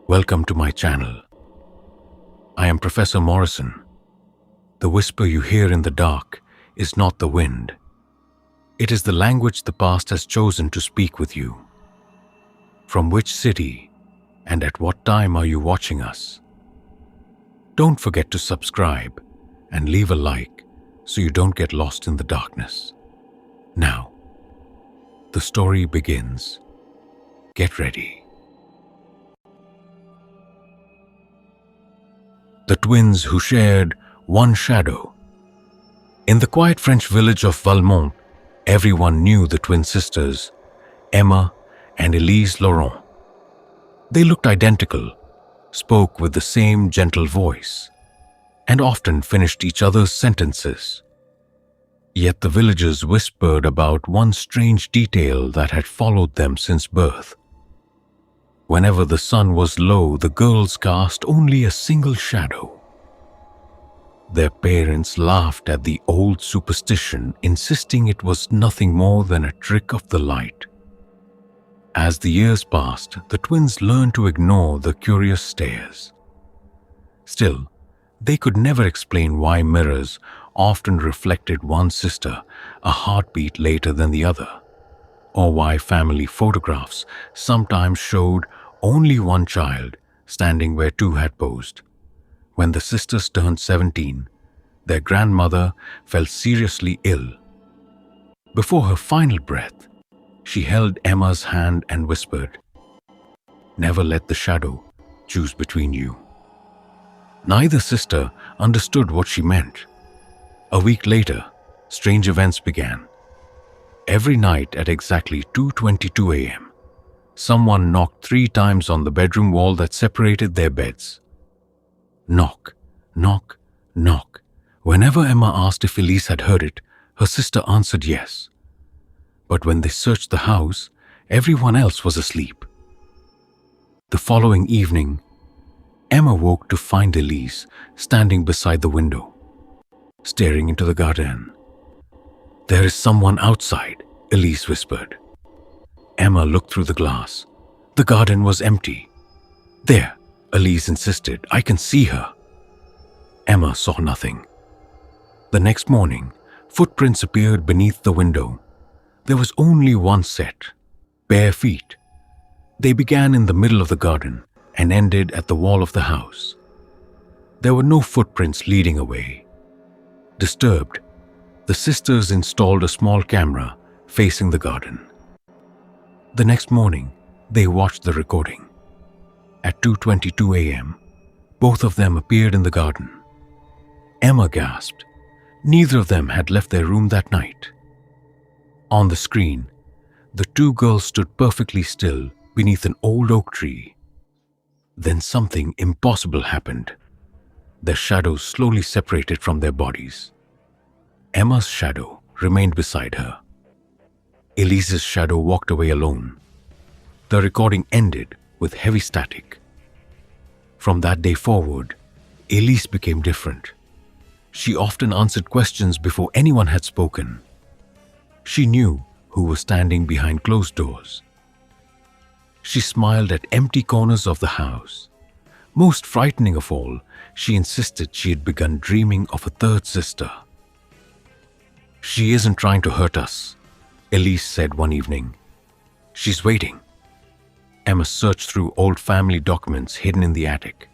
Welcome to my channel. I am Professor Morrison. The whisper you hear in the dark is not the wind. It is the language the past has chosen to speak with you. From which city and at what time are you watching us? Don't forget to subscribe and leave a like so you don't get lost in the darkness. Now, the story begins. Get ready. The twins who shared one shadow. In the quiet French village of Valmont, everyone knew the twin sisters, Emma and Elise Laurent. They looked identical, spoke with the same gentle voice, and often finished each other's sentences. Yet the villagers whispered about one strange detail that had followed them since birth. Whenever the sun was low, the girls cast only a single shadow. Their parents laughed at the old superstition, insisting it was nothing more than a trick of the light. As the years passed, the twins learned to ignore the curious stares. Still, they could never explain why mirrors often reflected one sister a heartbeat later than the other, or why family photographs sometimes showed only one child standing where two had posed. When the sisters turned 17, their grandmother fell seriously ill. Before her final breath, she held Emma's hand and whispered, "Never let the shadow choose between you." Neither sister understood what she meant. A week later, strange events began. Every night at exactly 2:22 a.m., someone knocked 3 times on the bedroom wall that separated their beds. Knock, knock, knock. Whenever Emma asked if Elise had heard it, her sister answered yes. But when they searched the house, everyone else was asleep. The following evening, Emma woke to find Elise standing beside the window, staring into the garden. "There is someone outside," Elise whispered. Emma looked through the glass. The garden was empty. "There," Elise insisted, "I can see her." Emma saw nothing. The next morning, footprints appeared beneath the window. There was only one set, bare feet. They began in the middle of the garden and ended at the wall of the house. There were no footprints leading away. Disturbed, the sisters installed a small camera facing the garden. The next morning, they watched the recording. At 2:22 a.m., both of them appeared in the garden. Emma gasped. Neither of them had left their room that night. On the screen, the two girls stood perfectly still beneath an old oak tree. Then something impossible happened. Their shadows slowly separated from their bodies. Emma's shadow remained beside her. Elise's shadow walked away alone. The recording ended with heavy static. From that day forward, Elise became different. She often answered questions before anyone had spoken. She knew who was standing behind closed doors. She smiled at empty corners of the house. Most frightening of all, she insisted she had begun dreaming of a third sister. "She isn't trying to hurt us," Elise said one evening. "She's waiting." Emma searched through old family documents hidden in the attic.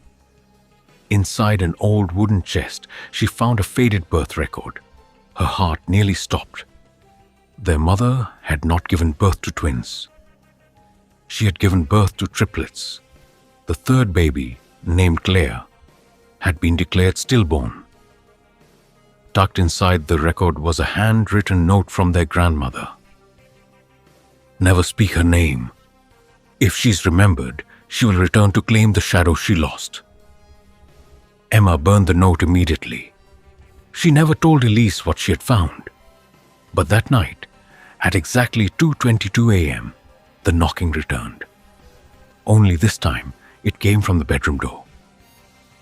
Inside an old wooden chest, she found a faded birth record. Her heart nearly stopped. Their mother had not given birth to twins. She had given birth to triplets. The third baby, named Claire, had been declared stillborn. Tucked inside the record was a handwritten note from their grandmother. "Never speak her name. If she's remembered, she will return to claim the shadow she lost." Emma burned the note immediately. She never told Elise what she had found. But that night, at exactly 2:22 a.m., the knocking returned. Only this time, it came from the bedroom door.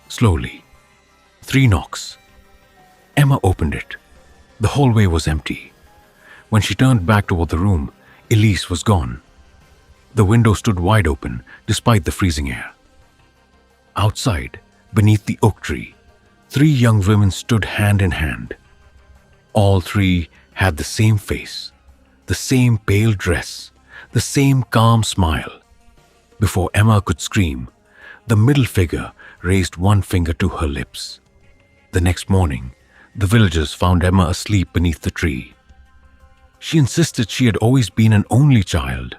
Slowly, 3 knocks. Emma opened it. The hallway was empty. When she turned back toward the room, Elise was gone. The window stood wide open, despite the freezing air. Outside, beneath the oak tree, three young women stood hand in hand. All three had the same face, the same pale dress, the same calm smile. Before Emma could scream, the middle figure raised one finger to her lips. The next morning, the villagers found Emma asleep beneath the tree. She insisted she had always been an only child.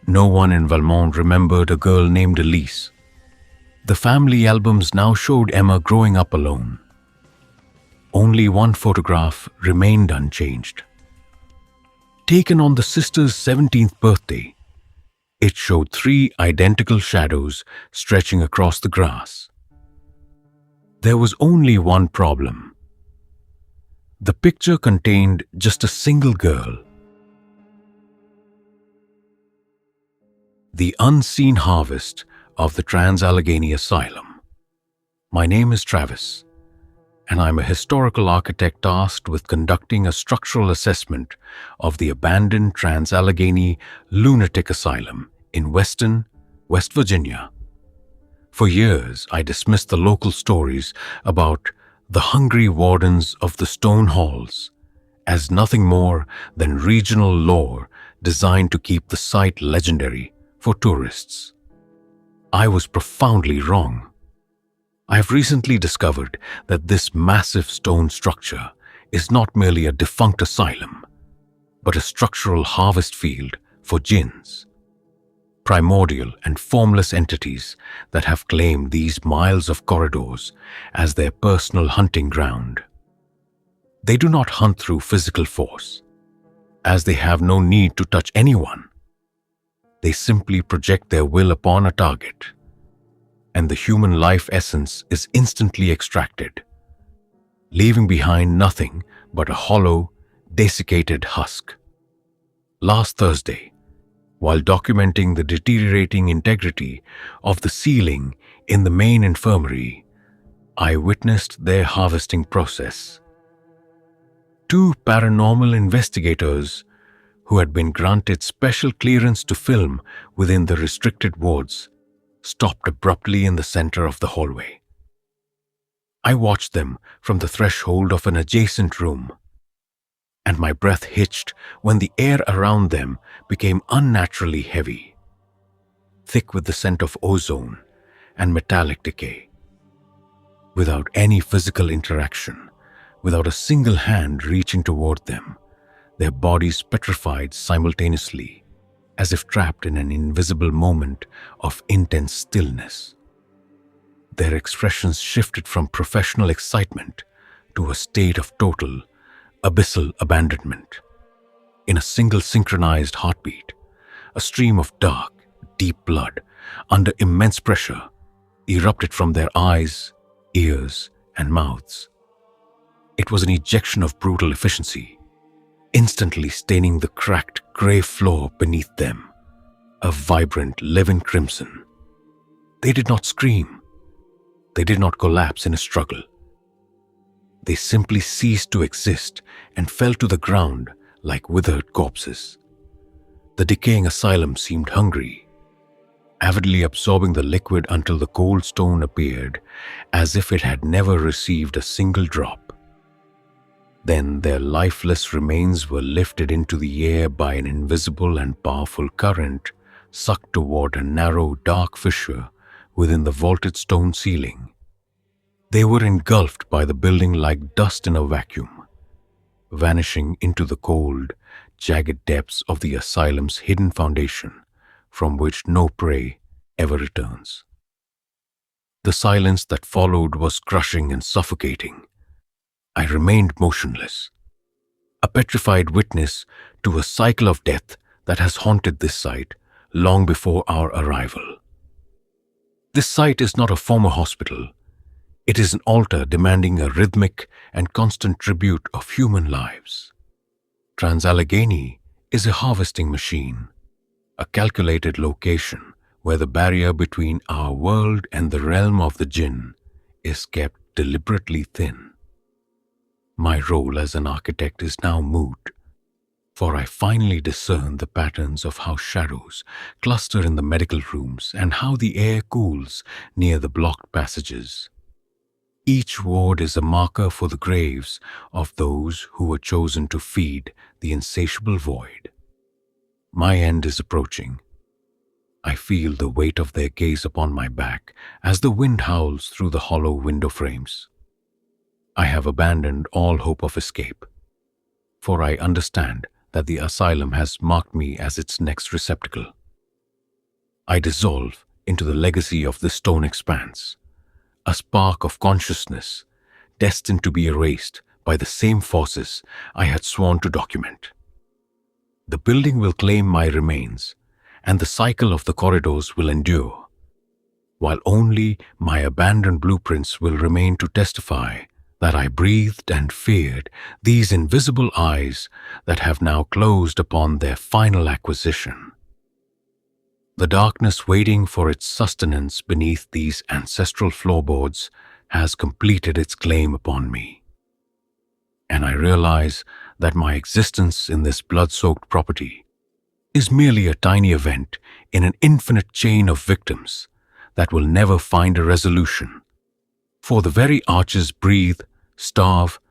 No one in Valmont remembered a girl named Elise. The family albums now showed Emma growing up alone. Only one photograph remained unchanged. Taken on the sister's 17th birthday, it showed three identical shadows stretching across the grass. There was only one problem. The picture contained just a single girl. The Unseen Harvest of the Trans-Allegheny Asylum. My name is Travis, and I'm a historical architect tasked with conducting a structural assessment of the abandoned Trans-Allegheny Lunatic Asylum in Weston, West Virginia. For years, I dismissed the local stories about the hungry wardens of the stone halls as nothing more than regional lore designed to keep the site legendary for tourists. I was profoundly wrong. I have recently discovered that this massive stone structure is not merely a defunct asylum, but a structural harvest field for jinns, primordial and formless entities that have claimed these miles of corridors as their personal hunting ground. They do not hunt through physical force, as they have no need to touch anyone. They simply project their will upon a target, and the human life essence is instantly extracted, leaving behind nothing but a hollow, desiccated husk. Last Thursday, while documenting the deteriorating integrity of the ceiling in the main infirmary, I witnessed their harvesting process. Two paranormal investigators who had been granted special clearance to film within the restricted wards stopped abruptly in the center of the hallway. I watched them from the threshold of an adjacent room, and my breath hitched when the air around them became unnaturally heavy, thick with the scent of ozone and metallic decay. Without any physical interaction, without a single hand reaching toward them, their bodies petrified simultaneously, as if trapped in an invisible moment of intense stillness. Their expressions shifted from professional excitement to a state of total, abyssal abandonment. In a single synchronized heartbeat, a stream of dark, deep blood, under immense pressure, erupted from their eyes, ears, and mouths. It was an ejection of brutal efficiency, instantly staining the cracked gray floor beneath them, a vibrant, living crimson. They did not scream. They did not collapse in a struggle. They simply ceased to exist and fell to the ground like withered corpses. The decaying asylum seemed hungry, avidly absorbing the liquid until the cold stone appeared as if it had never received a single drop. Then their lifeless remains were lifted into the air by an invisible and powerful current, sucked toward a narrow, dark fissure within the vaulted stone ceiling. They were engulfed by the building like dust in a vacuum, vanishing into the cold, jagged depths of the asylum's hidden foundation, from which no prey ever returns. The silence that followed was crushing and suffocating. I remained motionless, a petrified witness to a cycle of death that has haunted this site long before our arrival. This site is not a former hospital. It is an altar demanding a rhythmic and constant tribute of human lives. Trans-Allegheny is a harvesting machine, a calculated location where the barrier between our world and the realm of the jinn is kept deliberately thin. My role as an architect is now moot. For I finally discern the patterns of how shadows cluster in the medical rooms and how the air cools near the blocked passages. Each ward is a marker for the graves of those who were chosen to feed the insatiable void. My end is approaching. I feel the weight of their gaze upon my back as the wind howls through the hollow window frames. I have abandoned all hope of escape, for I understand that the asylum has marked me as its next receptacle. I dissolve into the legacy of the stone expanse, a spark of consciousness destined to be erased by the same forces I had sworn to document. The building will claim my remains, and the cycle of the corridors will endure, while only my abandoned blueprints will remain to testify that I breathed and feared these invisible eyes that have now closed upon their final acquisition. The darkness waiting for its sustenance beneath these ancestral floorboards has completed its claim upon me. And I realize that my existence in this blood-soaked property is merely a tiny event in an infinite chain of victims that will never find a resolution. For the very arches breathe, starve,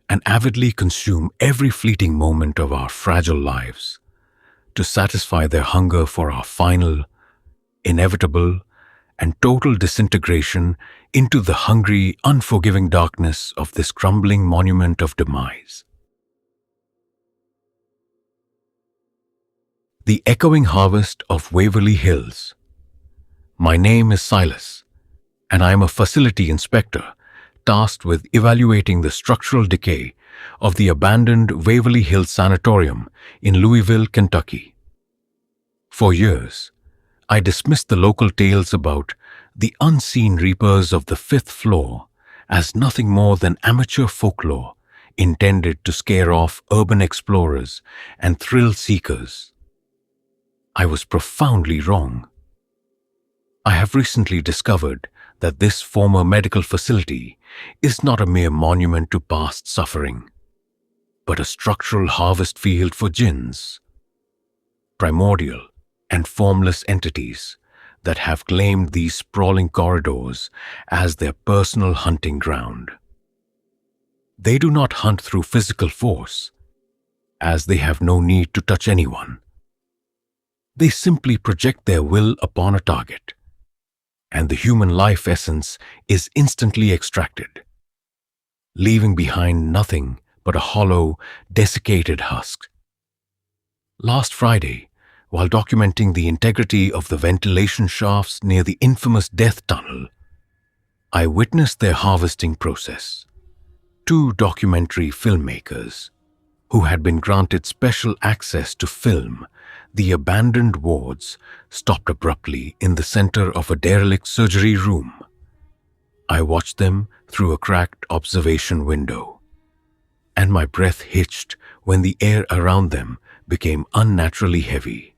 and avidly consume every fleeting moment of our fragile lives to satisfy their hunger for our final, inevitable, and total disintegration into the hungry, unforgiving darkness of this crumbling monument of demise. The echoing harvest of Waverly Hills. My name is Silas, and I am a facility inspector tasked with evaluating the structural decay of the abandoned Waverly Hills Sanatorium in Louisville, Kentucky. For years, I dismissed the local tales about the unseen reapers of the fifth floor as nothing more than amateur folklore intended to scare off urban explorers and thrill seekers. I was profoundly wrong. I have recently discovered that this former medical facility is not a mere monument to past suffering, but a structural harvest field for jinns, primordial and formless entities that have claimed these sprawling corridors as their personal hunting ground. They do not hunt through physical force, as they have no need to touch anyone. They simply project their will upon a target, and the human life essence is instantly extracted, leaving behind nothing but a hollow, desiccated husk. Last Friday, while documenting the integrity of the ventilation shafts near the infamous death tunnel, I witnessed their harvesting process. Two documentary filmmakers, who had been granted special access to film the abandoned wards, stopped abruptly in the center of a derelict surgery room. I watched them through a cracked observation window, and my breath hitched when the air around them became unnaturally heavy,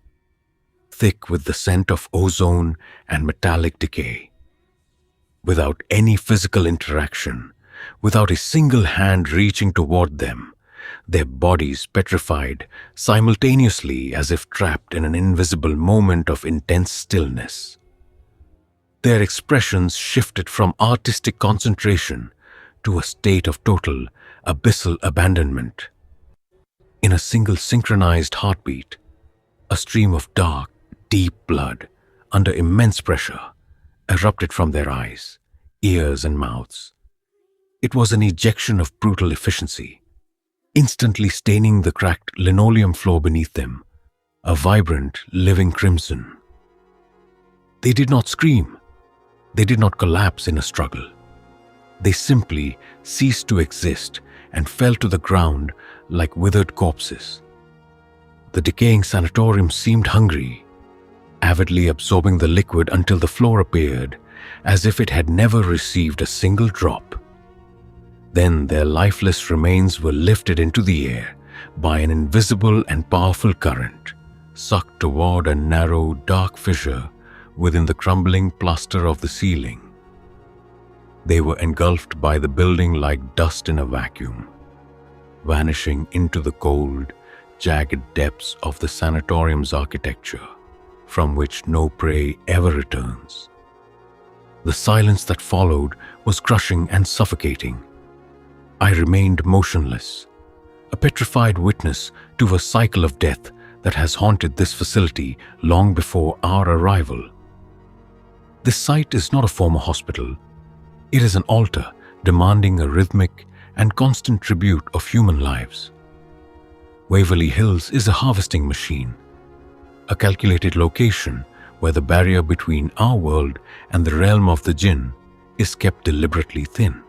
thick with the scent of ozone and metallic decay. Without any physical interaction, without a single hand reaching toward them, their bodies petrified simultaneously as if trapped in an invisible moment of intense stillness. Their expressions shifted from artistic concentration to a state of total, abyssal abandonment. In a single synchronized heartbeat, a stream of dark, deep blood, under immense pressure, erupted from their eyes, ears, and mouths. It was an ejection of brutal efficiency, instantly staining the cracked linoleum floor beneath them, a vibrant, living crimson. They did not scream. They did not collapse in a struggle. They simply ceased to exist and fell to the ground like withered corpses. The decaying sanatorium seemed hungry, avidly absorbing the liquid until the floor appeared as if it had never received a single drop. Then their lifeless remains were lifted into the air by an invisible and powerful current, sucked toward a narrow, dark fissure within the crumbling plaster of the ceiling. They were engulfed by the building like dust in a vacuum, vanishing into the cold, jagged depths of the sanatorium's architecture, from which no prey ever returns. The silence that followed was crushing and suffocating. I remained motionless, a petrified witness to a cycle of death that has haunted this facility long before our arrival. This site is not a former hospital. It is an altar demanding a rhythmic and constant tribute of human lives. Waverly Hills is a harvesting machine, a calculated location where the barrier between our world and the realm of the jinn is kept deliberately thin.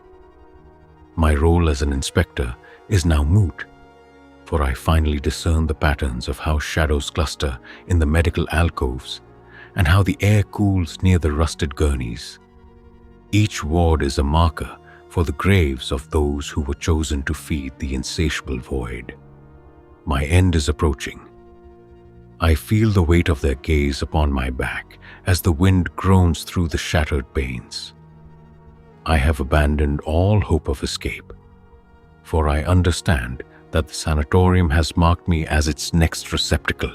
My role as an inspector is now moot, for I finally discern the patterns of how shadows cluster in the medical alcoves and how the air cools near the rusted gurneys. Each ward is a marker for the graves of those who were chosen to feed the insatiable void. My end is approaching. I feel the weight of their gaze upon my back as the wind groans through the shattered panes. I have abandoned all hope of escape, for I understand that the sanatorium has marked me as its next receptacle.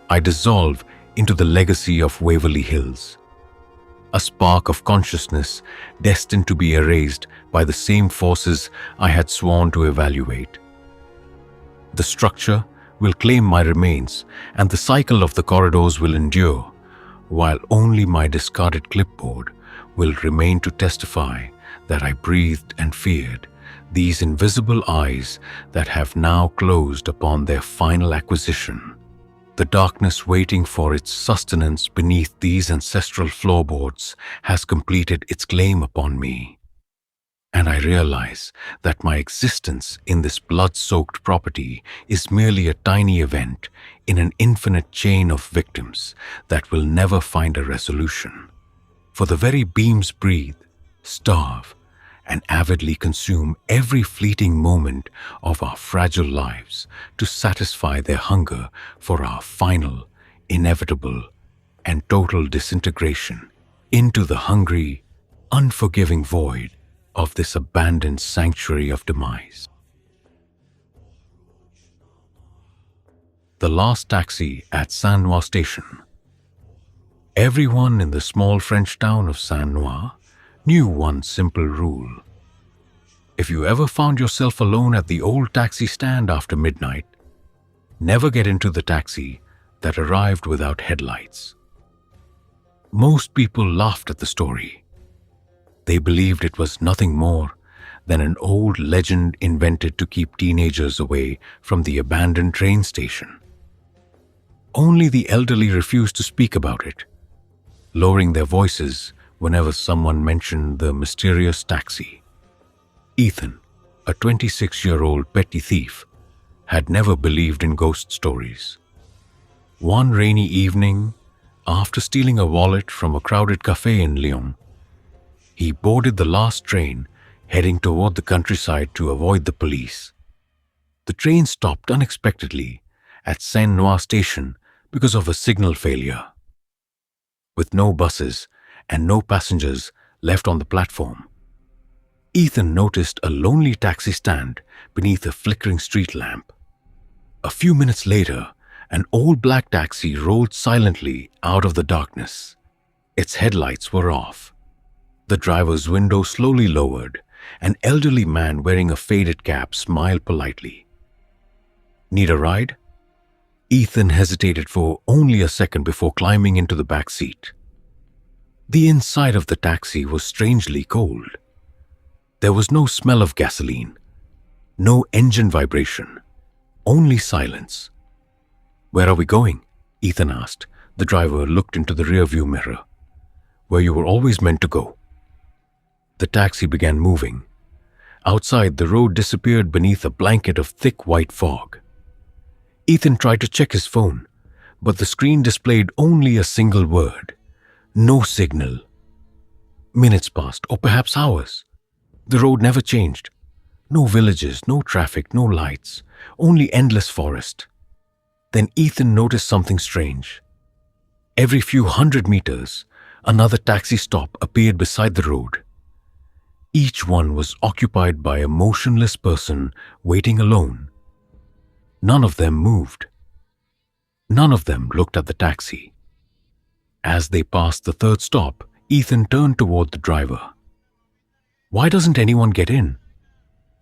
I dissolve into the legacy of Waverly Hills, a spark of consciousness destined to be erased by the same forces I had sworn to evaluate. The structure will claim my remains, and the cycle of the corridors will endure, while only my discarded clipboard will remain to testify that I breathed and feared these invisible eyes that have now closed upon their final acquisition. The darkness waiting for its sustenance beneath these ancestral floorboards has completed its claim upon me. And I realize that my existence in this blood-soaked property is merely a tiny event in an infinite chain of victims that will never find a resolution. For the very beams breathe, starve, and avidly consume every fleeting moment of our fragile lives to satisfy their hunger for our final, inevitable, and total disintegration into the hungry, unforgiving void of this abandoned sanctuary of demise. The last taxi at Saint-Noix station. Everyone in the small French town of Saint-Noix knew one simple rule. If you ever found yourself alone at the old taxi stand after midnight, never get into the taxi that arrived without headlights. Most people laughed at the story. They believed it was nothing more than an old legend invented to keep teenagers away from the abandoned train station. Only the elderly refused to speak about it, lowering their voices whenever someone mentioned the mysterious taxi. Ethan, a 26-year-old petty thief, had never believed in ghost stories. One rainy evening, after stealing a wallet from a crowded cafe in Lyon, he boarded the last train heading toward the countryside to avoid the police. The train stopped unexpectedly at Saint-Noix station because of a signal failure. With no buses and no passengers left on the platform, Ethan noticed a lonely taxi stand beneath a flickering street lamp. A few minutes later, an old black taxi rolled silently out of the darkness. Its headlights were off. The driver's window slowly lowered. An elderly man wearing a faded cap smiled politely. "Need a ride?" Ethan hesitated for only a second before climbing into the back seat. The inside of the taxi was strangely cold. There was no smell of gasoline, no engine vibration, only silence. "Where are we going?" Ethan asked. The driver looked into the rearview mirror. "Where you were always meant to go." The taxi began moving. Outside, the road disappeared beneath a blanket of thick white fog. Ethan tried to check his phone, but the screen displayed only a single word: no signal. Minutes passed, or perhaps hours. The road never changed. No villages, no traffic, no lights, only endless forest. Then Ethan noticed something strange. Every few hundred meters, another taxi stop appeared beside the road. Each one was occupied by a motionless person waiting alone. None of them moved. None of them looked at the taxi. As they passed the third stop, Ethan turned toward the driver. "Why doesn't anyone get in?"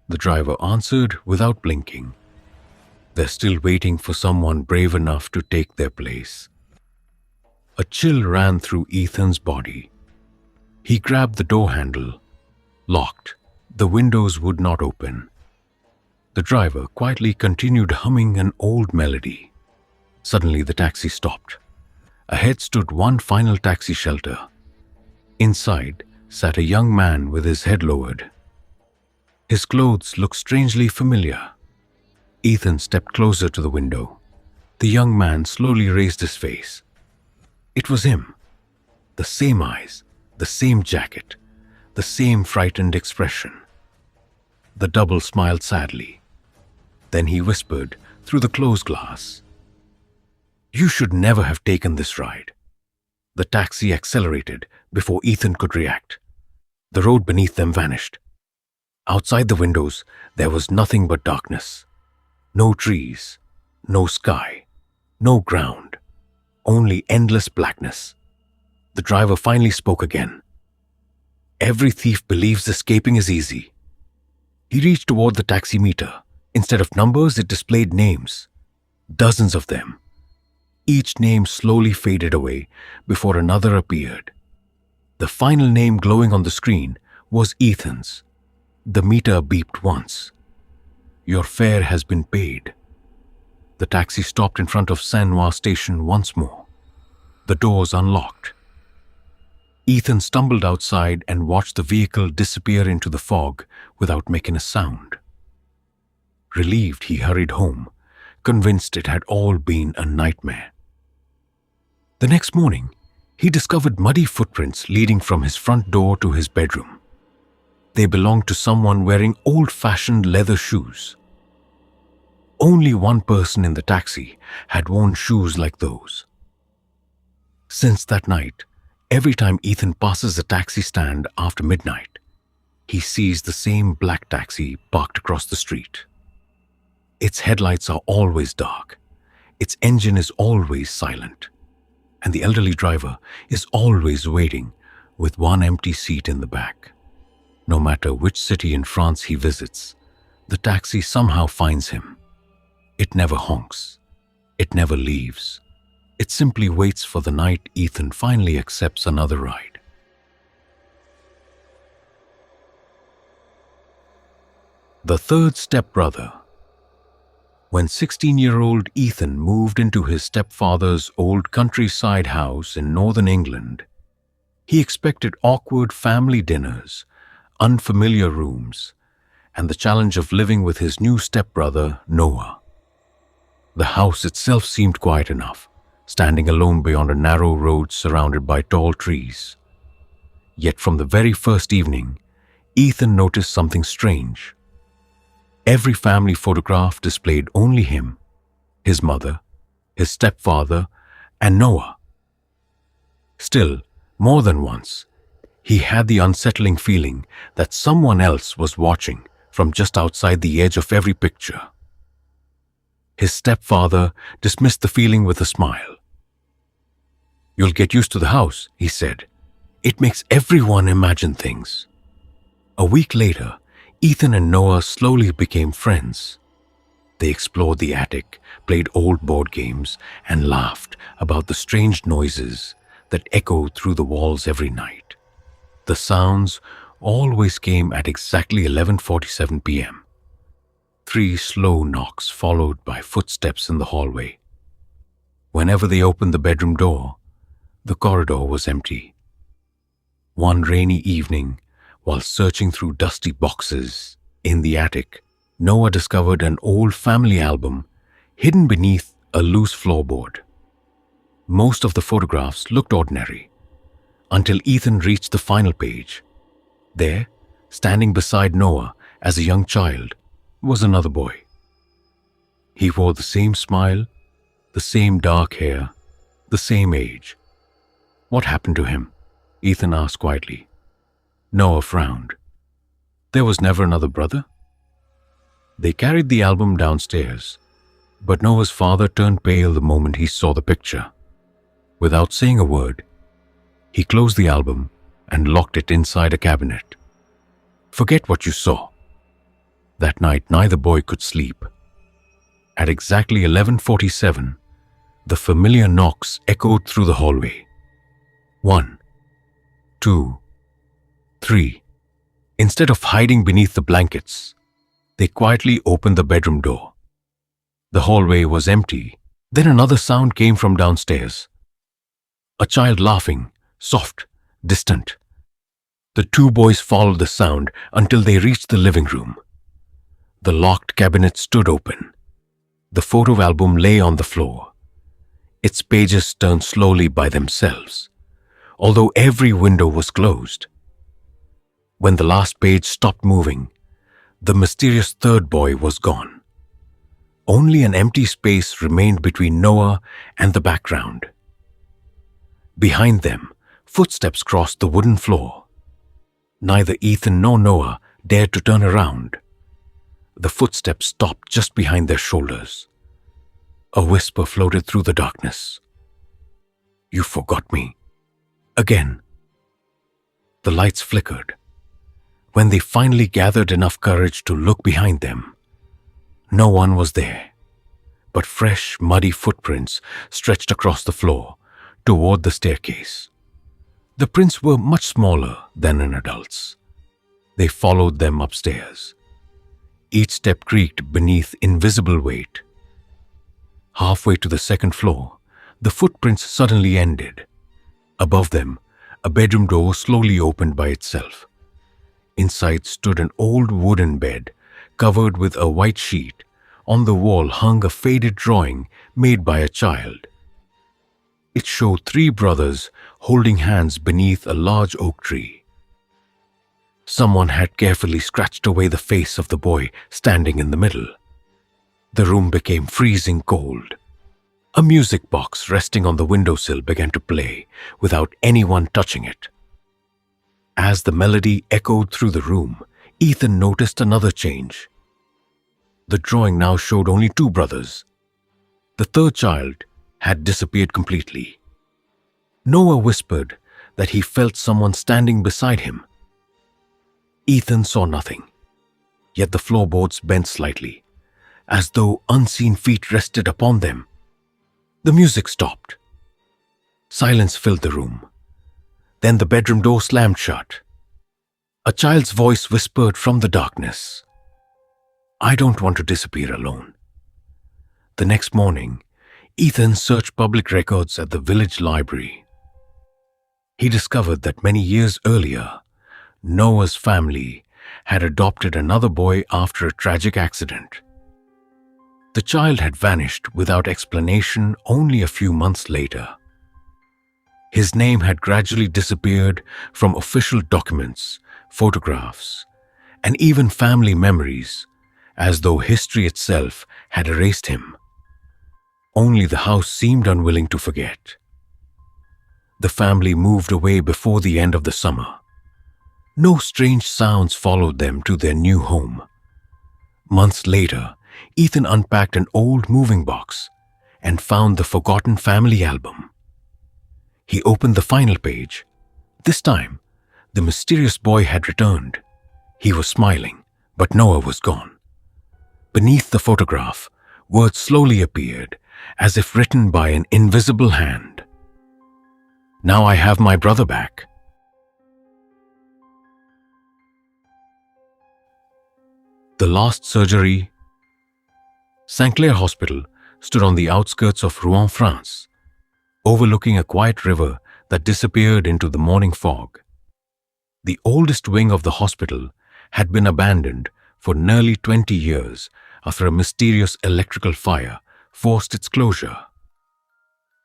The driver answered without blinking. "They're still waiting for someone brave enough to take their place." A chill ran through Ethan's body. He grabbed the door handle. Locked. The windows would not open. The driver quietly continued humming an old melody. Suddenly the taxi stopped. Ahead stood one final taxi shelter. Inside sat a young man with his head lowered. His clothes looked strangely familiar. Ethan stepped closer to the window. The young man slowly raised his face. It was him. The same eyes, the same jacket, the same frightened expression. The double smiled sadly. Then he whispered through the closed glass, "You should never have taken this ride." The taxi accelerated before Ethan could react. The road beneath them vanished. Outside the windows, there was nothing but darkness. No trees, no sky, no ground, only endless blackness. The driver finally spoke again. "Every thief believes escaping is easy." He reached toward the taxi meter. Instead of numbers, it displayed names. Dozens of them. Each name slowly faded away before another appeared. The final name glowing on the screen was Ethan's. The meter beeped once. "Your fare has been paid." The taxi stopped in front of Saint-Noir station once more. The doors unlocked. Ethan stumbled outside and watched the vehicle disappear into the fog without making a sound. Relieved, he hurried home, convinced it had all been a nightmare. The next morning, he discovered muddy footprints leading from his front door to his bedroom. They belonged to someone wearing old-fashioned leather shoes. Only one person in the taxi had worn shoes like those. Since that night, every time Ethan passes a taxi stand after midnight, he sees the same black taxi parked across the street. Its headlights are always dark, its engine is always silent, and the elderly driver is always waiting with one empty seat in the back. No matter which city in France he visits, the taxi somehow finds him. It never honks. It never leaves. It simply waits for the night Ethan finally accepts another ride. The third stepbrother. When 16-year-old Ethan moved into his stepfather's old countryside house in northern England, he expected awkward family dinners, unfamiliar rooms, and the challenge of living with his new stepbrother, Noah. The house itself seemed quiet enough, standing alone beyond a narrow road surrounded by tall trees. Yet from the very first evening, Ethan noticed something strange. Every family photograph displayed only him, his mother, his stepfather, and Noah. Still, more than once, he had the unsettling feeling that someone else was watching from just outside the edge of every picture. His stepfather dismissed the feeling with a smile. "You'll get used to the house," he said. "It makes everyone imagine things." A week later, Ethan and Noah slowly became friends. They explored the attic, played old board games, and laughed about the strange noises that echoed through the walls every night. The sounds always came at exactly 11:47 p.m. 3 slow knocks followed by footsteps in the hallway. Whenever they opened the bedroom door, the corridor was empty. One rainy evening, while searching through dusty boxes in the attic, Noah discovered an old family album hidden beneath a loose floorboard. Most of the photographs looked ordinary, until Ethan reached the final page. There, standing beside Noah as a young child, was another boy. He wore the same smile, the same dark hair, the same age. "What happened to him?" Ethan asked quietly. Noah frowned. "There was never another brother?" They carried the album downstairs. But Noah's father turned pale the moment he saw the picture. Without saying a word, he closed the album and locked it inside a cabinet. Forget what you saw. That night, neither boy could sleep. At exactly 11:47, the familiar knocks echoed through the hallway. 1, 2, 3. Instead of hiding beneath the blankets, they quietly opened the bedroom door. The hallway was empty. Then another sound came from downstairs. A child laughing, soft, distant. The two boys followed the sound until they reached the living room. The locked cabinet stood open. The photo album lay on the floor. Its pages turned slowly by themselves, although every window was closed. When the last page stopped moving, the mysterious third boy was gone. Only an empty space remained between Noah and the background. Behind them, footsteps crossed the wooden floor. Neither Ethan nor Noah dared to turn around. The footsteps stopped just behind their shoulders. A whisper floated through the darkness. "You forgot me." Again. The lights flickered. When they finally gathered enough courage to look behind them, no one was there, but fresh, muddy footprints stretched across the floor toward the staircase. The prints were much smaller than an adult's. They followed them upstairs. Each step creaked beneath invisible weight. Halfway to the second floor, the footprints suddenly ended. Above them, a bedroom door slowly opened by itself. Inside stood an old wooden bed, covered with a white sheet. On the wall hung a faded drawing made by a child. It showed three brothers holding hands beneath a large oak tree. Someone had carefully scratched away the face of the boy standing in the middle. The room became freezing cold. A music box resting on the windowsill began to play without anyone touching it. As the melody echoed through the room, Ethan noticed another change. The drawing now showed only two brothers. The third child had disappeared completely. Noah whispered that he felt someone standing beside him. Ethan saw nothing, yet the floorboards bent slightly, as though unseen feet rested upon them. The music stopped. Silence filled the room. Then the bedroom door slammed shut. A child's voice whispered from the darkness, "I don't want to disappear alone." The next morning, Ethan searched public records at the village library. He discovered that many years earlier, Noah's family had adopted another boy after a tragic accident. The child had vanished without explanation only a few months later. His name had gradually disappeared from official documents, photographs, and even family memories, as though history itself had erased him. Only the house seemed unwilling to forget. The family moved away before the end of the summer. No strange sounds followed them to their new home. Months later, Ethan unpacked an old moving box and found the forgotten family album. He opened the final page. This time, the mysterious boy had returned. He was smiling, but Noah was gone. Beneath the photograph, words slowly appeared, as if written by an invisible hand. "Now I have my brother back." The last surgery. St. Clair Hospital stood on the outskirts of Rouen, France, overlooking a quiet river that disappeared into the morning fog. The oldest wing of the hospital had been abandoned for nearly 20 years after a mysterious electrical fire forced its closure.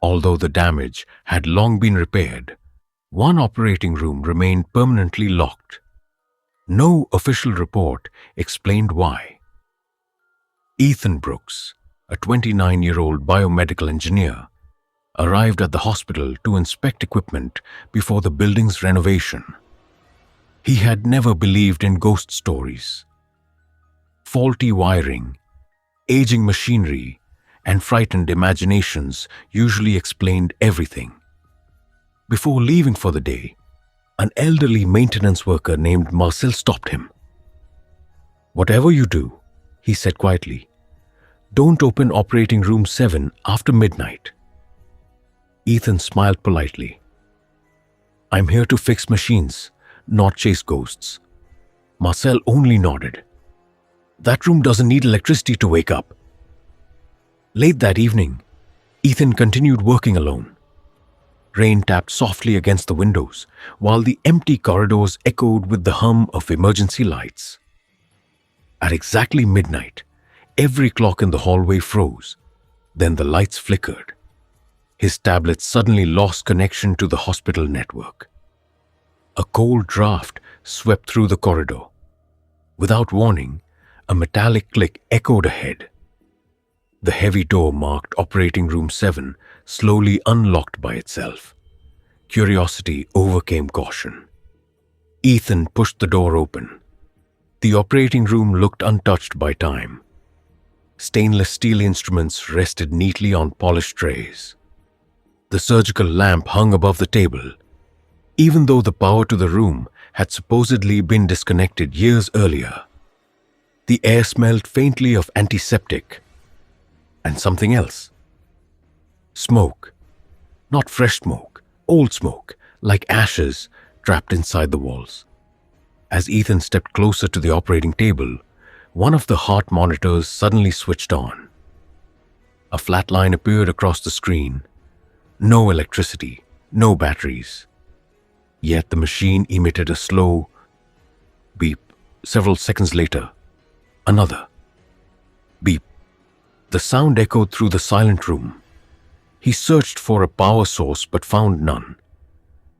Although the damage had long been repaired, one operating room remained permanently locked. No official report explained why. Ethan Brooks, a 29-year-old biomedical engineer, arrived at the hospital to inspect equipment before the building's renovation. He had never believed in ghost stories. Faulty wiring, aging machinery, and frightened imaginations usually explained everything. Before leaving for the day, an elderly maintenance worker named Marcel stopped him. "Whatever you do," he said quietly, "don't open operating room 7 after midnight." Ethan smiled politely. "I'm here to fix machines, not chase ghosts." Marcel only nodded. "That room doesn't need electricity to wake up." Late that evening, Ethan continued working alone. Rain tapped softly against the windows, while the empty corridors echoed with the hum of emergency lights. At exactly midnight, every clock in the hallway froze. Then the lights flickered. His tablet suddenly lost connection to the hospital network. A cold draft swept through the corridor. Without warning, a metallic click echoed ahead. The heavy door marked operating room 7 slowly unlocked by itself. Curiosity overcame caution. Ethan pushed the door open. The operating room looked untouched by time. Stainless steel instruments rested neatly on polished trays. The surgical lamp hung above the table. Even though the power to the room had supposedly been disconnected years earlier, the air smelled faintly of antiseptic and something else. Smoke. Not fresh smoke, old smoke, like ashes trapped inside the walls. As Ethan stepped closer to the operating table, one of the heart monitors suddenly switched on. A flat line appeared across the screen. No electricity, no batteries. Yet the machine emitted a slow beep. Several seconds later, another beep. The sound echoed through the silent room. He searched for a power source but found none.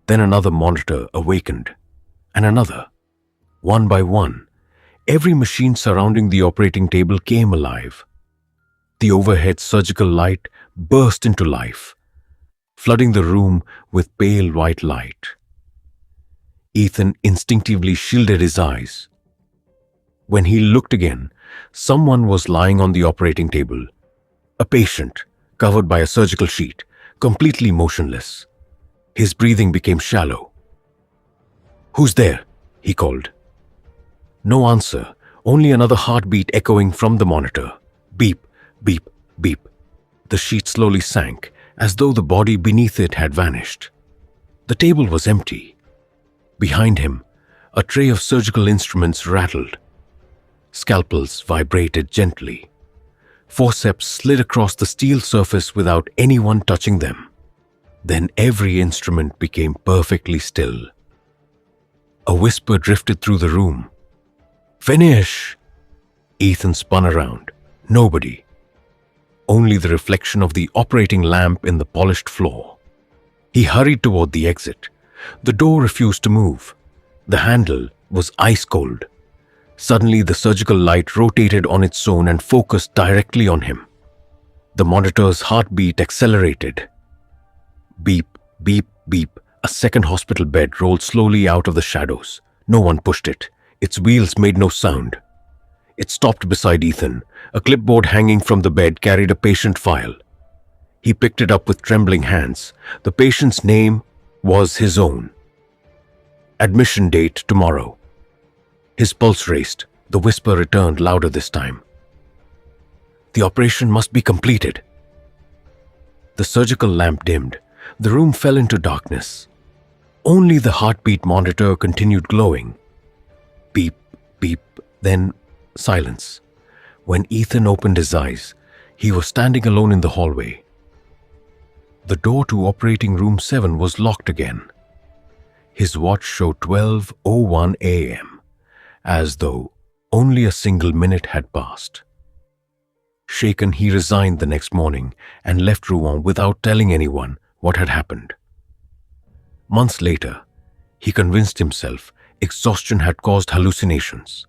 Then another monitor awakened, and another. One by one, every machine surrounding the operating table came alive. The overhead surgical light burst into life, flooding the room with pale white light. Ethan instinctively shielded his eyes. When he looked again, someone was lying on the operating table. A patient, covered by a surgical sheet, completely motionless. His breathing became shallow. "Who's there?" he called. No answer, only another heartbeat echoing from the monitor. Beep, beep, beep. The sheet slowly sank, as though the body beneath it had vanished. The table was empty. Behind him, a tray of surgical instruments rattled. Scalpels vibrated gently. Forceps slid across the steel surface without anyone touching them. Then every instrument became perfectly still. A whisper drifted through the room. "Finish!" Ethan spun around. Nobody. Only the reflection of the operating lamp in the polished floor. He hurried toward the exit. The door refused to move. The handle was ice cold. Suddenly, the surgical light rotated on its own and focused directly on him. The monitor's heartbeat accelerated. Beep, beep, beep. A second hospital bed rolled slowly out of the shadows. No one pushed it. Its wheels made no sound. It stopped beside Ethan. A clipboard hanging from the bed carried a patient file. He picked it up with trembling hands. The patient's name was his own. Admission date tomorrow. His pulse raced. The whisper returned louder this time. "The operation must be completed." The surgical lamp dimmed. The room fell into darkness. Only the heartbeat monitor continued glowing. Beep, beep, then silence. When Ethan opened his eyes, he was standing alone in the hallway. The door to operating room 7 was locked again. His watch showed 12:01 a.m., as though only a single minute had passed. Shaken, he resigned the next morning and left Rouen without telling anyone what had happened. Months later, he convinced himself exhaustion had caused hallucinations,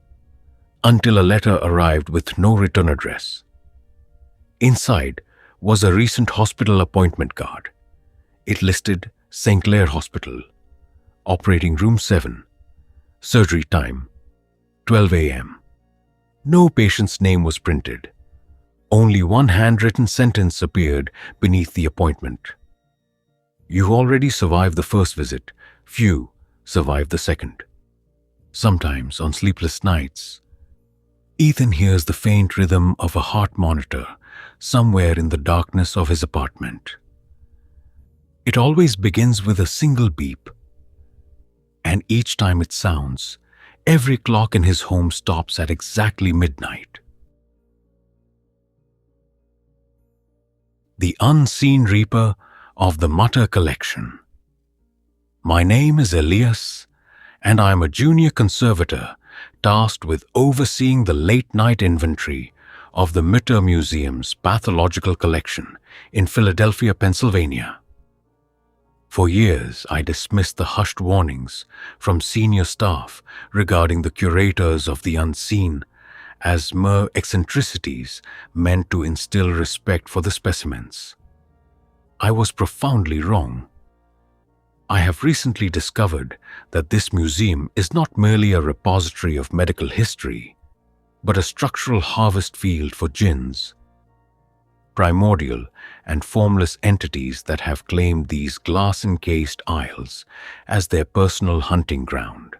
until a letter arrived with no return address. Inside was a recent hospital appointment card. It listed St. Clair Hospital, operating room 7, surgery time 12 a.m. No patient's name was printed, Only one handwritten sentence appeared beneath the appointment. You already survived the first visit. Few survive the second. Sometimes, on sleepless nights, Ethan hears the faint rhythm of a heart monitor somewhere in the darkness of his apartment. It always begins with a single beep, and each time it sounds, every clock in his home stops at exactly midnight. The Unseen Reaper of the Mutter Collection. My name is Elias, and I am a junior conservator tasked with overseeing the late-night inventory of the Mutter Museum's pathological collection in Philadelphia, Pennsylvania. For years, I dismissed the hushed warnings from senior staff regarding the curators of the unseen as mere eccentricities meant to instill respect for the specimens. I was profoundly wrong. I have recently discovered that this museum is not merely a repository of medical history, but a structural harvest field for jinns, primordial and formless entities that have claimed these glass-encased isles as their personal hunting ground.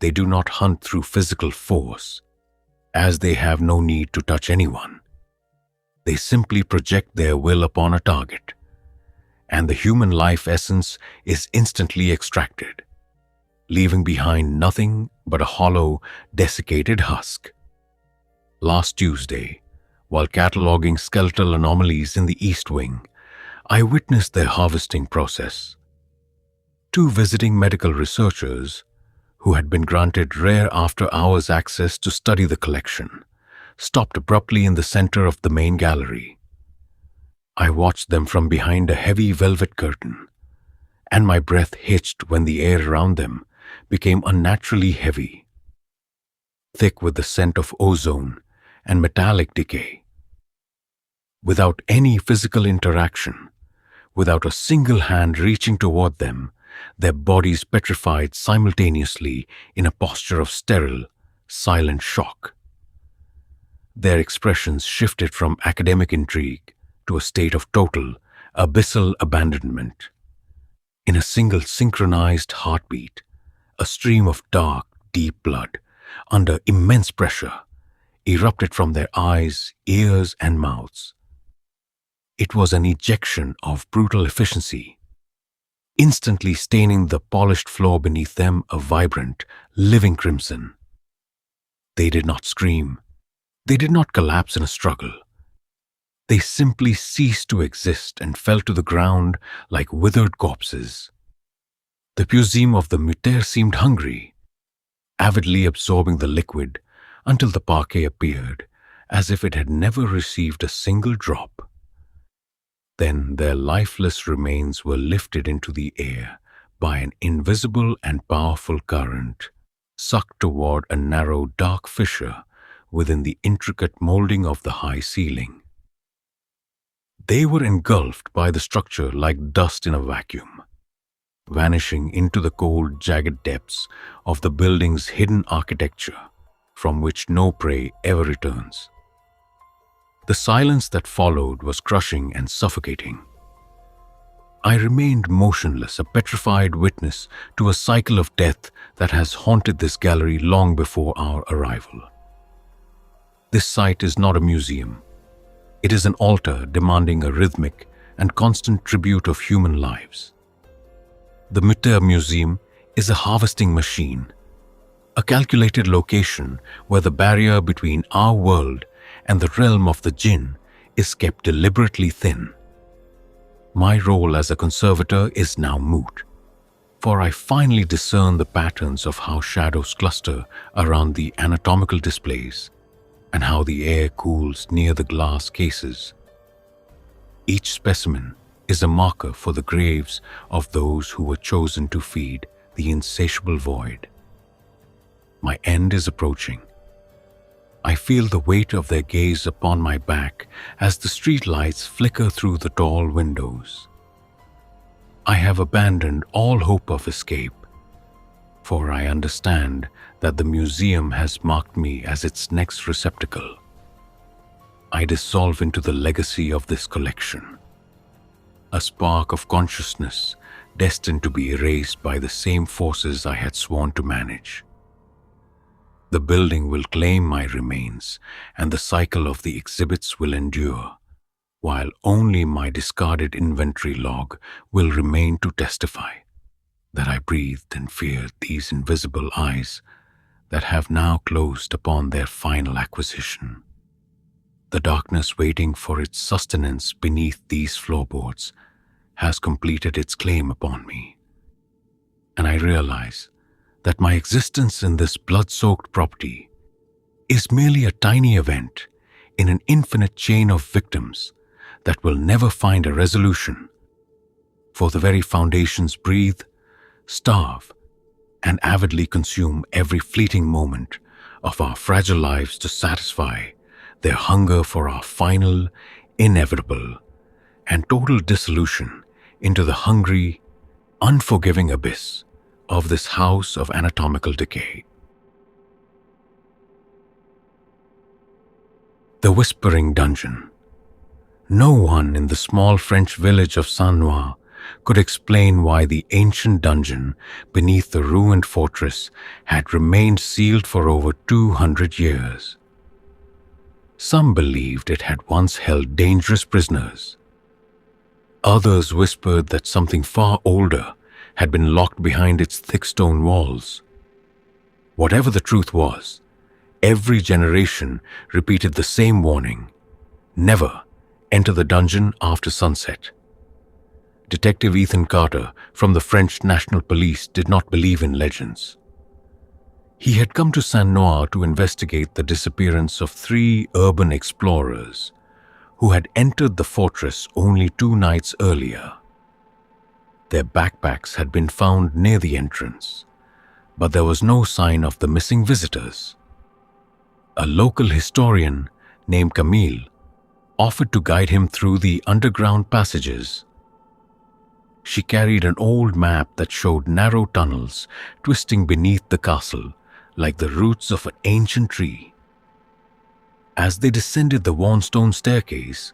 They do not hunt through physical force, as they have no need to touch anyone. They simply project their will upon a target, and the human life essence is instantly extracted, leaving behind nothing but a hollow, desiccated husk. Last Tuesday, while cataloging skeletal anomalies in the East Wing, I witnessed their harvesting process. Two visiting medical researchers, who had been granted rare after-hours access to study the collection, stopped abruptly in the center of the main gallery. I watched them from behind a heavy velvet curtain, and my breath hitched when the air around them became unnaturally heavy, thick with the scent of ozone and metallic decay. Without any physical interaction, without a single hand reaching toward them, their bodies petrified simultaneously in a posture of sterile, silent shock. Their expressions shifted from academic intrigue to a state of total, abyssal abandonment. In a single synchronized heartbeat, a stream of dark, deep blood, under immense pressure, erupted from their eyes, ears, and mouths. It was an ejection of brutal efficiency, instantly staining the polished floor beneath them a vibrant, living crimson. They did not scream. They did not collapse in a struggle. They simply ceased to exist and fell to the ground like withered corpses. The museum of the Mutter seemed hungry, avidly absorbing the liquid until the parquet appeared, as if it had never received a single drop. Then their lifeless remains were lifted into the air by an invisible and powerful current, sucked toward a narrow, dark fissure within the intricate molding of the high ceiling. They were engulfed by the structure like dust in a vacuum, vanishing into the cold, jagged depths of the building's hidden architecture, from which no prey ever returns. The silence that followed was crushing and suffocating. I remained motionless, a petrified witness to a cycle of death that has haunted this gallery long before our arrival. This site is not a museum. It is an altar demanding a rhythmic and constant tribute of human lives. The Mutter Museum is a harvesting machine, a calculated location where the barrier between our world and the realm of the jinn is kept deliberately thin. My role as a conservator is now moot, for I finally discern the patterns of how shadows cluster around the anatomical displays and how the air cools near the glass cases. Each specimen is a marker for the graves of those who were chosen to feed the insatiable void. My end is approaching. I feel the weight of their gaze upon my back as the street lights flicker through the tall windows. I have abandoned all hope of escape, for I understand that the museum has marked me as its next receptacle. I dissolve into the legacy of this collection, a spark of consciousness destined to be erased by the same forces I had sworn to manage. The building will claim my remains, and the cycle of the exhibits will endure, while only my discarded inventory log will remain to testify that I breathed and feared these invisible eyes that have now closed upon their final acquisition. The darkness waiting for its sustenance beneath these floorboards has completed its claim upon me, and I realize that my existence in this blood-soaked property is merely a tiny event in an infinite chain of victims that will never find a resolution, for the very foundations breathe, starve, and avidly consume every fleeting moment of our fragile lives to satisfy their hunger for our final, inevitable, and total dissolution into the hungry, unforgiving abyss of this house of anatomical decay. The Whispering Dungeon. No one in the small French village of Saint-Noir could explain why the ancient dungeon beneath the ruined fortress had remained sealed for over 200 years. Some believed it had once held dangerous prisoners. Others whispered that something far older had been locked behind its thick stone walls. Whatever the truth was, every generation repeated the same warning: never enter the dungeon after sunset. Detective Ethan Carter from the French National Police did not believe in legends. He had come to Saint-Noir to investigate the disappearance of 3 urban explorers who had entered the fortress only 2 nights earlier. Their backpacks had been found near the entrance, but there was no sign of the missing visitors. A local historian named Camille offered to guide him through the underground passages. She carried an old map that showed narrow tunnels twisting beneath the castle like the roots of an ancient tree. As they descended the worn stone staircase,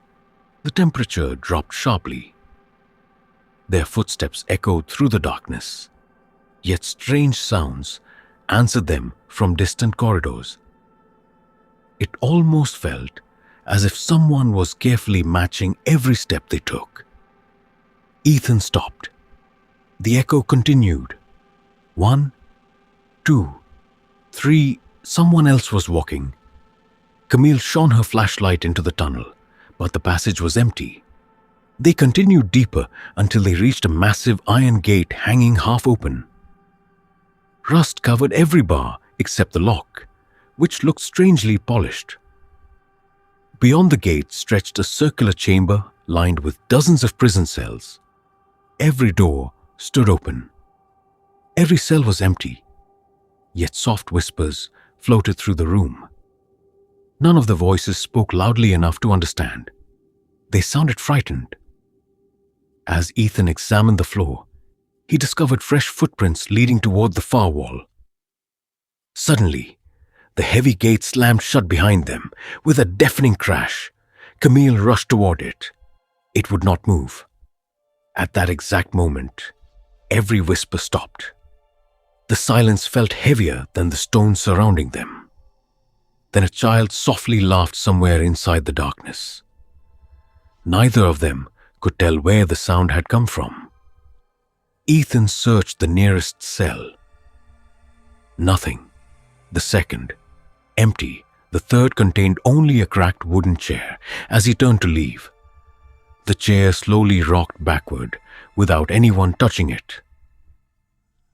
the temperature dropped sharply. Their footsteps echoed through the darkness, yet strange sounds answered them from distant corridors. It almost felt as if someone was carefully matching every step they took. Ethan stopped. The echo continued. 1, 2, 3, someone else was walking. Camille shone her flashlight into the tunnel, but the passage was empty. They continued deeper until they reached a massive iron gate hanging half open. Rust covered every bar except the lock, which looked strangely polished. Beyond the gate stretched a circular chamber lined with dozens of prison cells. Every door stood open. Every cell was empty, yet soft whispers floated through the room. None of the voices spoke loudly enough to understand. They sounded frightened. As Ethan examined the floor, he discovered fresh footprints leading toward the far wall. Suddenly, the heavy gate slammed shut behind them. With a deafening crash, Camille rushed toward it. It would not move. At that exact moment, every whisper stopped. The silence felt heavier than the stones surrounding them. Then a child softly laughed somewhere inside the darkness. Neither of them could tell where the sound had come from. Ethan searched the nearest cell. Nothing. The second, empty. The third contained only a cracked wooden chair. As he turned to leave, the chair slowly rocked backward without anyone touching it.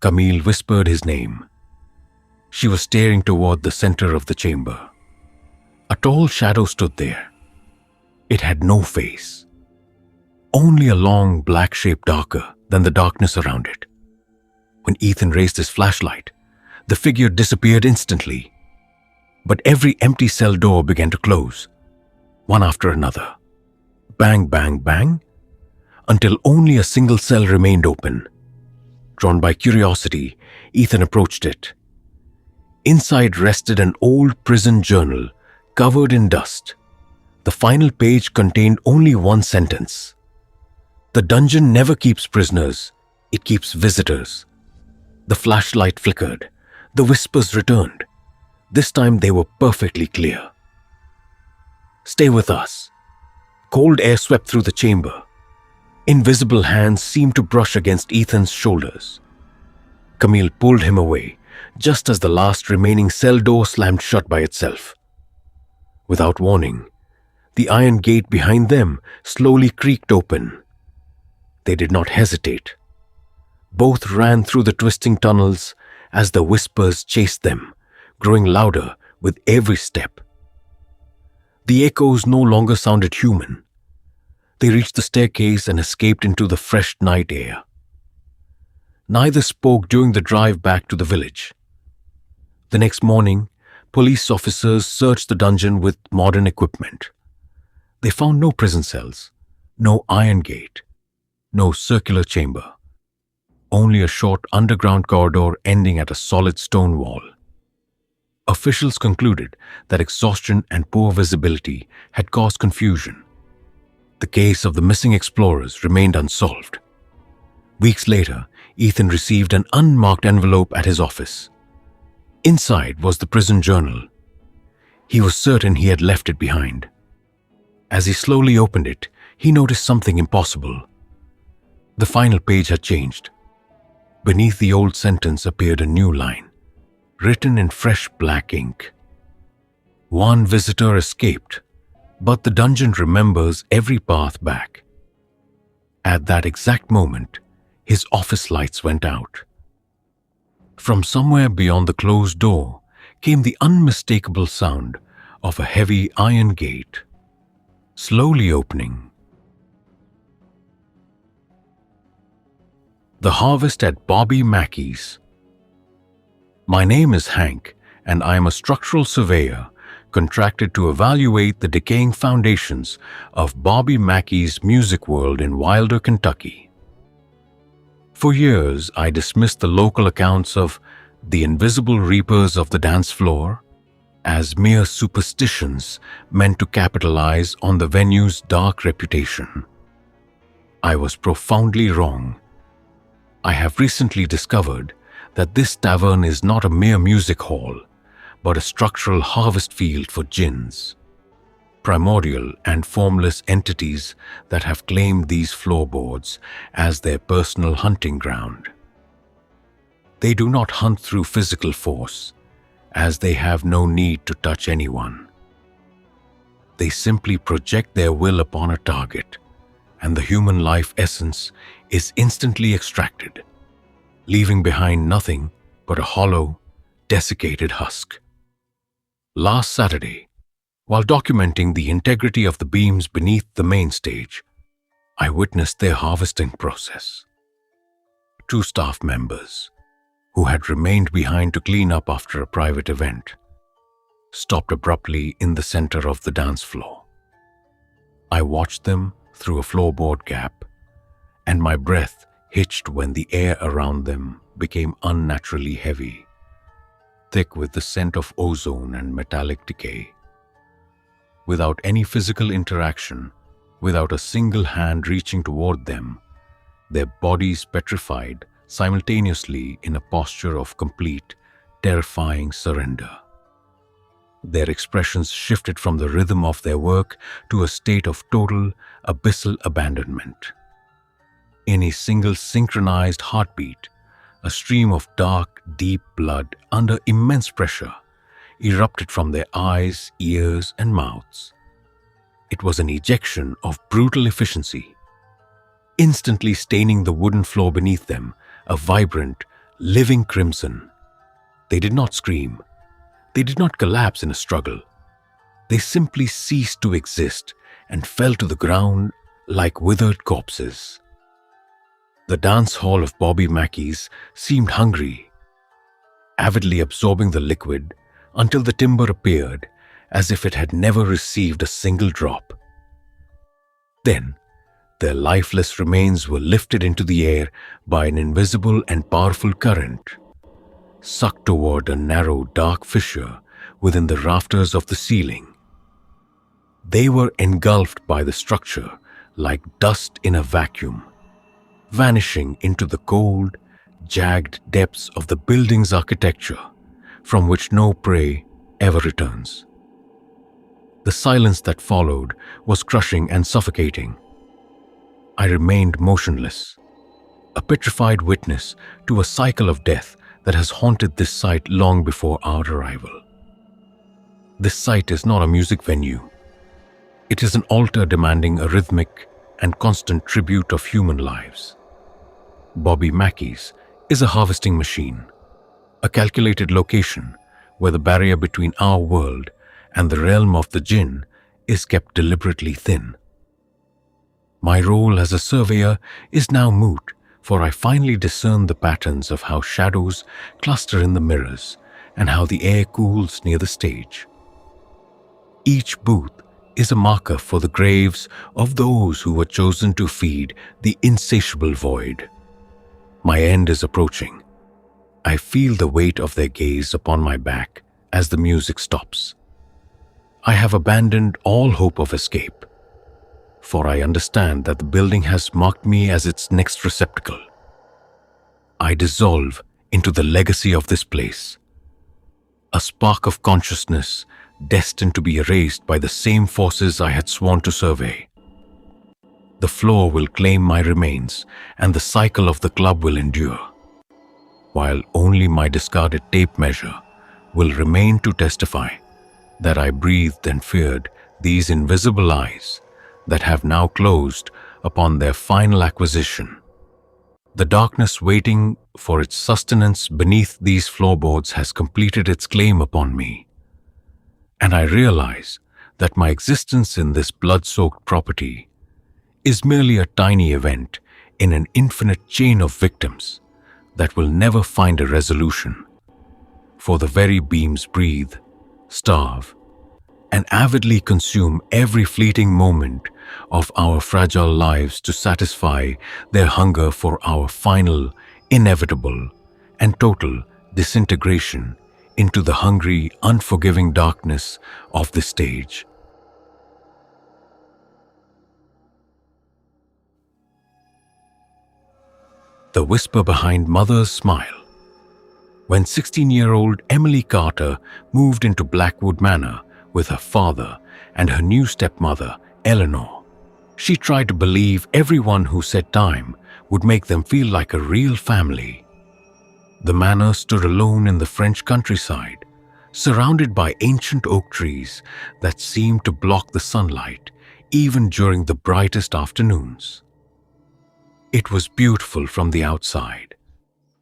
Camille whispered his name. She was staring toward the center of the chamber. A tall shadow stood there. It had no face, only a long black shape darker than the darkness around it. When Ethan raised his flashlight, the figure disappeared instantly. But every empty cell door began to close, one after another. Bang, bang, bang, until only a single cell remained open. Drawn by curiosity, Ethan approached it. Inside rested an old prison journal covered in dust. The final page contained only one sentence. The dungeon never keeps prisoners, it keeps visitors. The flashlight flickered. The whispers returned. This time they were perfectly clear. Stay with us. Cold air swept through the chamber. Invisible hands seemed to brush against Ethan's shoulders. Camille pulled him away, just as the last remaining cell door slammed shut by itself. Without warning, the iron gate behind them slowly creaked open. They did not hesitate. Both ran through the twisting tunnels as the whispers chased them, growing louder with every step. The echoes no longer sounded human. They reached the staircase and escaped into the fresh night air. Neither spoke during the drive back to the village. The next morning, police officers searched the dungeon with modern equipment. They found no prison cells, no iron gate, no circular chamber, only a short underground corridor ending at a solid stone wall. Officials concluded that exhaustion and poor visibility had caused confusion. The case of the missing explorers remained unsolved. Weeks later, Ethan received an unmarked envelope at his office. Inside was the prison journal. He was certain he had left it behind. As he slowly opened it, he noticed something impossible. The final page had changed. Beneath the old sentence appeared a new line, written in fresh black ink. One visitor escaped, but the dungeon remembers every path back. At that exact moment, his office lights went out. From somewhere beyond the closed door came the unmistakable sound of a heavy iron gate, slowly opening. The harvest at Bobby Mackey's. My name is Hank, and I am a structural surveyor contracted to evaluate the decaying foundations of Bobby Mackey's music world in Wilder, Kentucky. For years, I dismissed the local accounts of the invisible reapers of the dance floor as mere superstitions meant to capitalize on the venue's dark reputation. I was profoundly wrong. I have recently discovered that this tavern is not a mere music hall, but a structural harvest field for jinns, primordial and formless entities that have claimed these floorboards as their personal hunting ground. They do not hunt through physical force, as they have no need to touch anyone. They simply project their will upon a target, and the human life essence is instantly extracted, leaving behind nothing but a hollow, desiccated husk. Last Saturday, while documenting the integrity of the beams beneath the main stage, I witnessed their harvesting process. Two staff members, who had remained behind to clean up after a private event, stopped abruptly in the center of the dance floor. I watched them through a floorboard gap, and my breath hitched when the air around them became unnaturally heavy, thick with the scent of ozone and metallic decay. Without any physical interaction, without a single hand reaching toward them, their bodies petrified simultaneously in a posture of complete, terrifying surrender. Their expressions shifted from the rhythm of their work to a state of total, abyssal abandonment. In a single synchronized heartbeat, a stream of dark, deep blood under immense pressure erupted from their eyes, ears, and mouths. It was an ejection of brutal efficiency, instantly staining the wooden floor beneath them a vibrant, living crimson. They did not scream. They did not collapse in a struggle. They simply ceased to exist and fell to the ground like withered corpses. The dance hall of Bobby Mackey's seemed hungry, avidly absorbing the liquid until the timber appeared as if it had never received a single drop. Then, their lifeless remains were lifted into the air by an invisible and powerful current, sucked toward a narrow, dark fissure within the rafters of the ceiling. They were engulfed by the structure like dust in a vacuum, vanishing into the cold, jagged depths of the building's architecture, from which no prey ever returns. The silence that followed was crushing and suffocating. I remained motionless, a petrified witness to a cycle of death that has haunted this site long before our arrival. This site is not a music venue. It is an altar demanding a rhythmic and constant tribute of human lives. Bobby Mackey's is a harvesting machine, a calculated location where the barrier between our world and the realm of the jinn is kept deliberately thin. My role as a surveyor is now moot, for I finally discern the patterns of how shadows cluster in the mirrors and how the air cools near the stage. Each booth is a marker for the graves of those who were chosen to feed the insatiable void. My end is approaching. I feel the weight of their gaze upon my back as the music stops. I have abandoned all hope of escape, for I understand that the building has marked me as its next receptacle. I dissolve into the legacy of this place, a spark of consciousness destined to be erased by the same forces I had sworn to survey. The floor will claim my remains, and the cycle of the club will endure, while only my discarded tape measure will remain to testify that I breathed and feared these invisible eyes that have now closed upon their final acquisition. The darkness waiting for its sustenance beneath these floorboards has completed its claim upon me, and I realize that my existence in this blood-soaked property is merely a tiny event in an infinite chain of victims that will never find a resolution, for the very beams breathe, starve, and avidly consume every fleeting moment of our fragile lives to satisfy their hunger for our final, inevitable, and total disintegration into the hungry, unforgiving darkness of the stage. The whisper behind Mother's smile. When 16-year-old Emily Carter moved into Blackwood Manor with her father and her new stepmother, Eleanor, she tried to believe everyone who said time would make them feel like a real family. The manor stood alone in the French countryside, surrounded by ancient oak trees that seemed to block the sunlight even during the brightest afternoons. It was beautiful from the outside,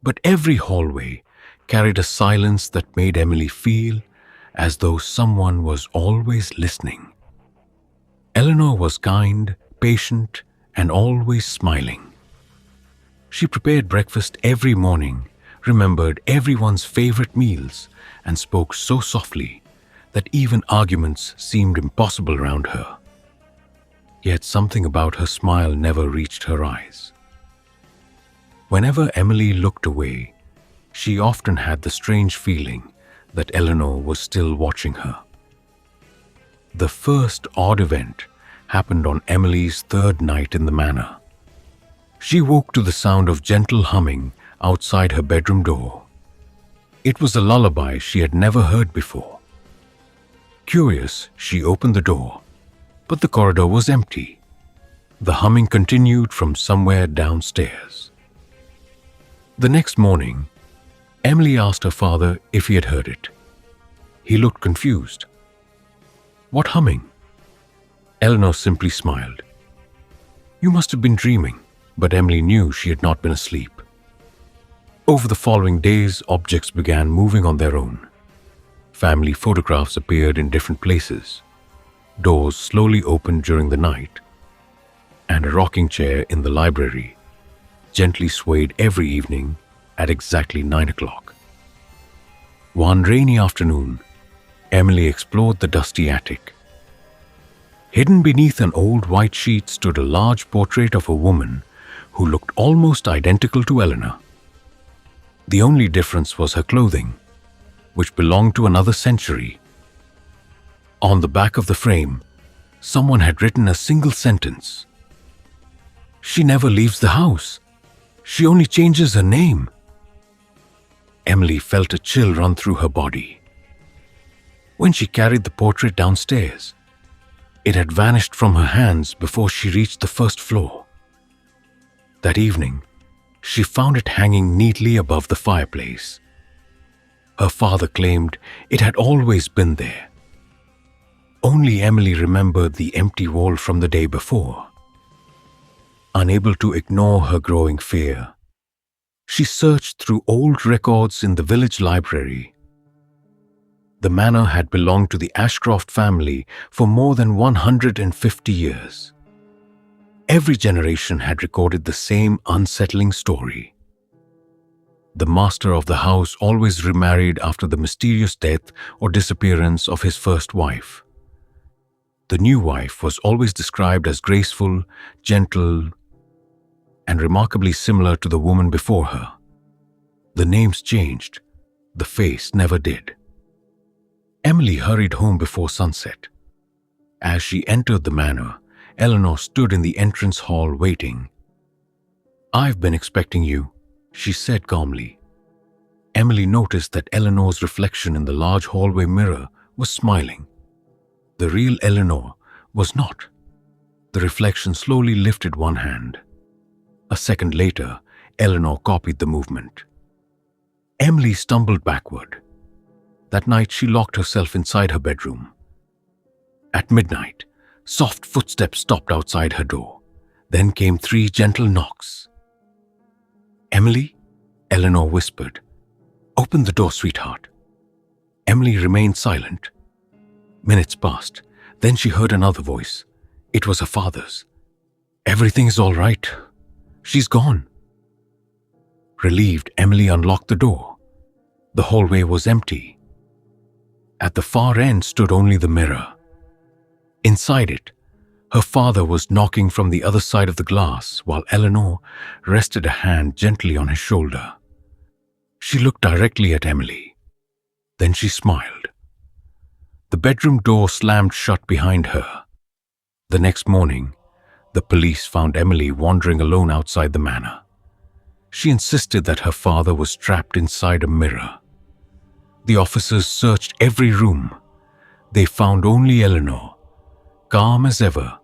but every hallway carried a silence that made Emily feel as though someone was always listening. Eleanor was kind, patient, and always smiling. She prepared breakfast every morning, remembered everyone's favorite meals, and spoke so softly that even arguments seemed impossible around her. Yet something about her smile never reached her eyes. Whenever Emily looked away, she often had the strange feeling that Eleanor was still watching her. The first odd event happened on Emily's third night in the manor. She woke to the sound of gentle humming outside her bedroom door. It was a lullaby she had never heard before. Curious, she opened the door, but the corridor was empty. The humming continued from somewhere downstairs. The next morning, Emily asked her father if he had heard it. He looked confused. "What humming?" Eleanor simply smiled. "You must have been dreaming," but Emily knew she had not been asleep. Over the following days, objects began moving on their own. Family photographs appeared in different places. Doors slowly opened during the night, and a rocking chair in the library gently swayed every evening at exactly 9 o'clock. One rainy afternoon, Emily explored the dusty attic. Hidden beneath an old white sheet stood a large portrait of a woman who looked almost identical to Eleanor. The only difference was her clothing, which belonged to another century. On the back of the frame Someone had written a single sentence. "She never leaves the house. She only changes her name." Emily felt a chill run through her body. When she carried the portrait downstairs, it had vanished from her hands before she reached the first floor. That evening, she found it hanging neatly above the fireplace. Her father claimed it had always been there. Only Emily remembered the empty wall from the day before. Unable to ignore her growing fear, she searched through old records in the village library. The manor had belonged to the Ashcroft family for more than 150 years. Every generation had recorded the same unsettling story. The master of the house always remarried after the mysterious death or disappearance of his first wife. The new wife was always described as graceful, gentle, and remarkably similar to the woman before her. The names changed, the face never did. Emily hurried home before sunset. As she entered the manor, Eleanor stood in the entrance hall waiting. "I've been expecting you," she said calmly. Emily noticed that Eleanor's reflection in the large hallway mirror was smiling. The real Eleanor was not. The reflection slowly lifted one hand. A second later, Eleanor copied the movement. Emily stumbled backward. That night, she locked herself inside her bedroom. At midnight, soft footsteps stopped outside her door. Then came 3 gentle knocks. "Emily?" Eleanor whispered. "Open the door, sweetheart." Emily remained silent. Minutes passed. Then she heard another voice. It was her father's. "Everything is all right. She's gone." Relieved, Emily unlocked the door. The hallway was empty. At the far end stood only the mirror. Inside it, her father was knocking from the other side of the glass while Eleanor rested a hand gently on his shoulder. She looked directly at Emily. Then she smiled. The bedroom door slammed shut behind her. The next morning, the police found Emily wandering alone outside the manor. She insisted that her father was trapped inside a mirror. The officers searched every room. They found only Eleanor, calm as ever,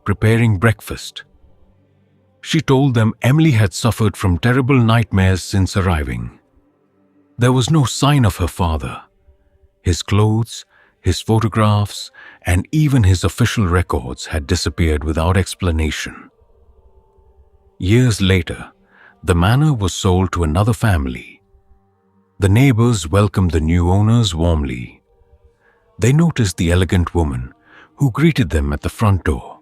preparing breakfast. She told them Emily had suffered from terrible nightmares since arriving. There was no sign of her father. His clothes, his photographs, and even his official records had disappeared without explanation. Years later, the manor was sold to another family. The neighbors welcomed the new owners warmly. They noticed the elegant woman who greeted them at the front door.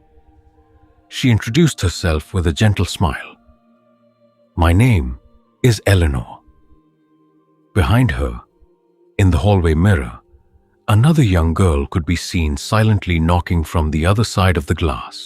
She introduced herself with a gentle smile. "My name is Eleanor." Behind her, in the hallway mirror, another young girl could be seen silently knocking from the other side of the glass.